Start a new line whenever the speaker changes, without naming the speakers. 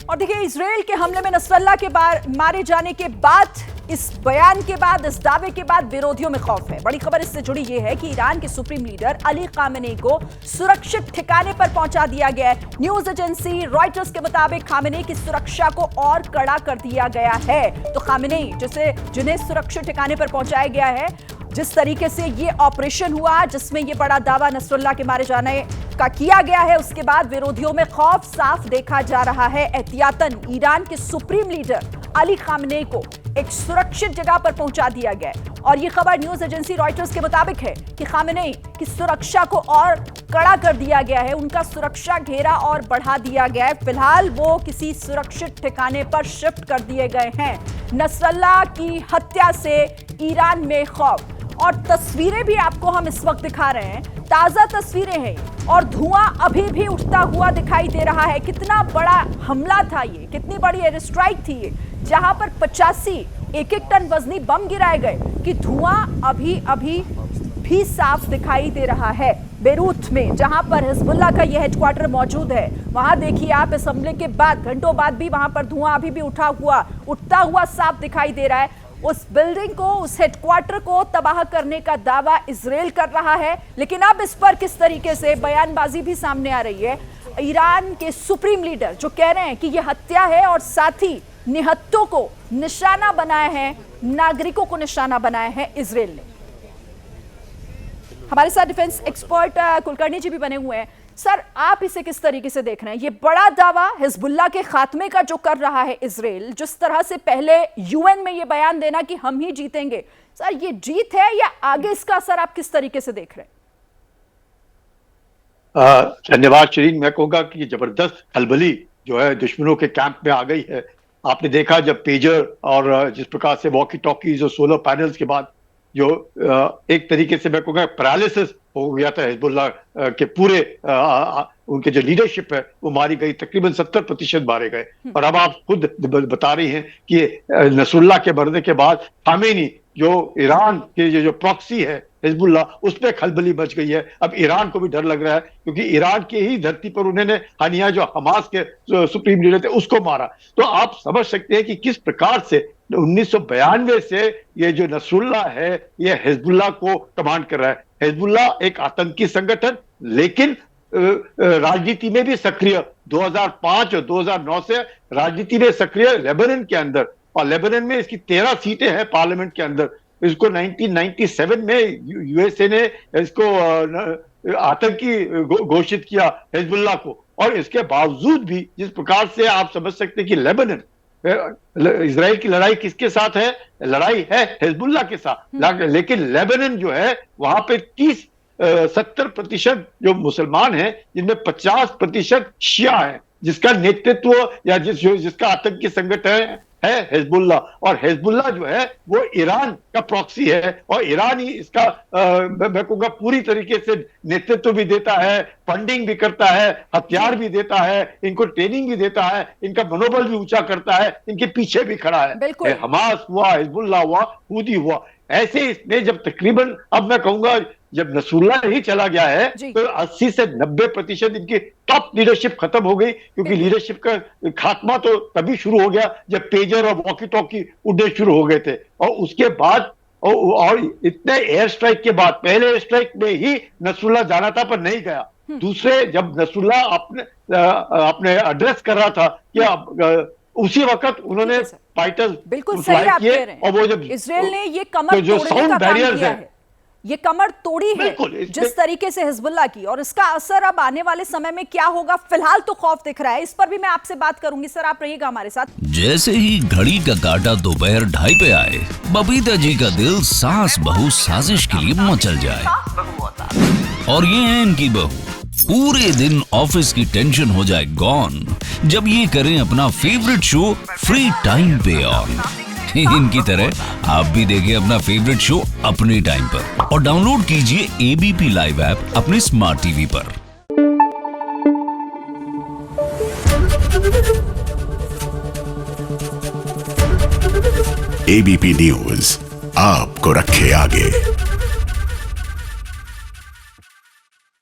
और देखिए, इजराइल के हमले में नसरल्लाह के मारे जाने के बाद, इस बयान के बाद, इस दावे के बाद विरोधियों में खौफ है। बड़ी खबर इससे जुड़ी यह है कि ईरान के सुप्रीम लीडर अली खामेनेई को सुरक्षित ठिकाने पर पहुंचा दिया गया है। न्यूज एजेंसी रॉयटर्स के मुताबिक खामेनेई की सुरक्षा को और कड़ा कर दिया गया है। तो खामेनेई जिन्हें सुरक्षित ठिकाने पर पहुंचाया गया है, जिस तरीके से ये ऑपरेशन हुआ जिसमें ये बड़ा दावा नसरुल्लाह के मारे जाने का किया गया है, उसके बाद विरोधियों में खौफ साफ देखा जा रहा है। एहतियातन ईरान के सुप्रीम लीडर अली खामेनेई को एक सुरक्षित जगह पर पहुंचा दिया गया है। और ये खबर न्यूज एजेंसी रॉयटर्स के मुताबिक है कि खामेनेई की सुरक्षा को और कड़ा कर दिया गया है, उनका सुरक्षा घेरा और बढ़ा दिया गया है। फिलहाल वो किसी सुरक्षित ठिकाने पर शिफ्ट कर दिए गए हैं। नसरल्लाह की हत्या से ईरान में खौफ, और तस्वीरें भी आपको हम इस वक्त दिखा रहे हैं, ताजा तस्वीरें हैं और धुआं अभी भी उठता हुआ दिखाई दे रहा है। कितना बड़ा हमला था ये, कितनी बड़ी एयर स्ट्राइक थी ये, जहां पर 85 एक टन वजनी बम गिराए गए, कि धुआं अभी भी साफ दिखाई दे रहा है। बेरूत में जहां पर हिजबुल्लाह का यह हेडक्वार्टर मौजूद है, वहां देखिए आप, इस हमले के बाद घंटों बाद भी वहां पर धुआं अभी भी उठता हुआ साफ दिखाई दे रहा है। उस बिल्डिंग को, उस हेडक्वार्टर को तबाह करने का दावा इजराइल कर रहा है, लेकिन अब इस पर किस तरीके से बयानबाजी भी सामने आ रही है। ईरान के सुप्रीम लीडर जो कह रहे हैं कि यह हत्या है और साथ ही निहत्तों को निशाना बनाया है, नागरिकों को निशाना बनाया है इजराइल ने। हमारे साथ डिफेंस एक्सपर्ट कुलकर्णी जी भी बने हुए हैं। सर, आप इसे किस तरीके से देख रहे हैं? ये बड़ा दावा हिजबुल्लाह के खात्मे का जो कर रहा है इजराइल, जिस तरह से पहले यूएन में ये बयान देना कि हम ही जीतेंगे, सर ये जीत है या आगे इसका असर आप किस तरीके से देख रहे हैं?
धन्यवाद शरीन। मैं कहूँगा कि जबरदस्त खलबली जो है दुश्मनों के कैंप में आ गई है। आपने देखा जब पेजर और जिस प्रकार से वॉकी टॉकीज और सोलर पैनल्स के बाद जो एक तरीके से मैं कहूँगा पैरालिसिस हो गया था हिजबुल्लाह के पूरे उनके जो लीडरशिप है वो मारी गई, तकरीबन 70% मारे गए। और अब आप खुद बता रही हैं कि नसरुल्लाह के मरने के बाद खामेनी जो ईरान के जो प्रॉक्सी है हिजबुल्लाह, उसमें खलबली मच गई है। अब ईरान को भी डर लग रहा है, क्योंकि ईरान की ही धरती पर उन्होंने हानिया जो हमास के सुप्रीम लीडर थे उसको मारा। तो आप समझ सकते हैं कि किस प्रकार से 1992 से ये जो नसरुल्लाह है ये हिजबुल्लाह को कमांड कर रहा है। हिजबुल्लाह एक आतंकी संगठन, लेकिन राजनीति में भी सक्रिय, 2005 और 2009 से राजनीति में सक्रिय लेबनान के अंदर, और लेबनान में इसकी 13 सीटें हैं पार्लियामेंट के अंदर। इसको 1997 में यूएसए ने इसको आतंकी घोषित किया हिजबुल्लाह को। और इसके बावजूद भी जिस प्रकार से आप समझ सकते हैं कि लेबनान, इजराइल की लड़ाई किसके साथ है? लड़ाई है हिजबुल्लाह के साथ, लेकिन लेबनान जो है वहां पे 70% जो मुसलमान हैं, जिनमें 50% शिया है, जिसका नेतृत्व या जिसका आतंकी संगठन है हिजबुल्लाह। और हिजबुल्लाह जो है वो ईरान का प्रॉक्सी है, और ईरान ही इसका मैं कहूँगा पूरी तरीके से नेतृत्व भी देता है, फंडिंग भी करता है, हथियार भी देता है, इनको ट्रेनिंग भी देता है, इनका मनोबल भी ऊंचा करता है, इनके पीछे भी खड़ा है। हमास हुआ, हिजबुल्लाह हुआ, हूदी हुआ, ऐसे इसने जब तकरीबन, अब मैं कहूंगा जब नसरुल्लाह ही चला गया है तो 80 से 90% इनकी टॉप लीडरशिप खत्म हो गई, क्योंकि लीडरशिप का खात्मा तो तभी शुरू हो गया जब पेजर और वॉकी टॉकी उड़ने शुरू हो गए थे। और उसके बाद और इतने एयर स्ट्राइक के बाद, पहले एयर स्ट्राइक में ही नसरुल्लाह जाना था पर नहीं गया, दूसरे जब नसरुल्लाह अपने एड्रेस कर रहा था कि उसी वक्त उन्होंने फाइटर्स
बिल्कुल सही आप कह रहे हैं। और वो जब इजराइल ने ये कमर जो साउंड बैरियर्स है, ये कमर तोड़ी है जिस तरीके से हिजबुल्लाह की, और इसका असर अब आने वाले समय में क्या होगा, फिलहाल तो खौफ दिख रहा है। इस पर भी मैं आपसे बात करूंगी। सर, आप रहिएगा हमारे साथ।
जैसे ही घड़ी का काटा दोपहर 2:30 पे आए, बबीता जी का दिल सास बहू साजिश के लिए मचल जाए। और ये है इनकी बहू, पूरे दिन ऑफिस की टेंशन हो जाए गॉन जब ये करें अपना फेवरेट शो फ्री टाइम पे ऑन। इनकी तरह आप भी देखिए अपना फेवरेट शो अपने टाइम पर, और डाउनलोड कीजिए एबीपी लाइव ऐप अपने स्मार्ट टीवी पर।
एबीपी न्यूज आपको रखे आगे।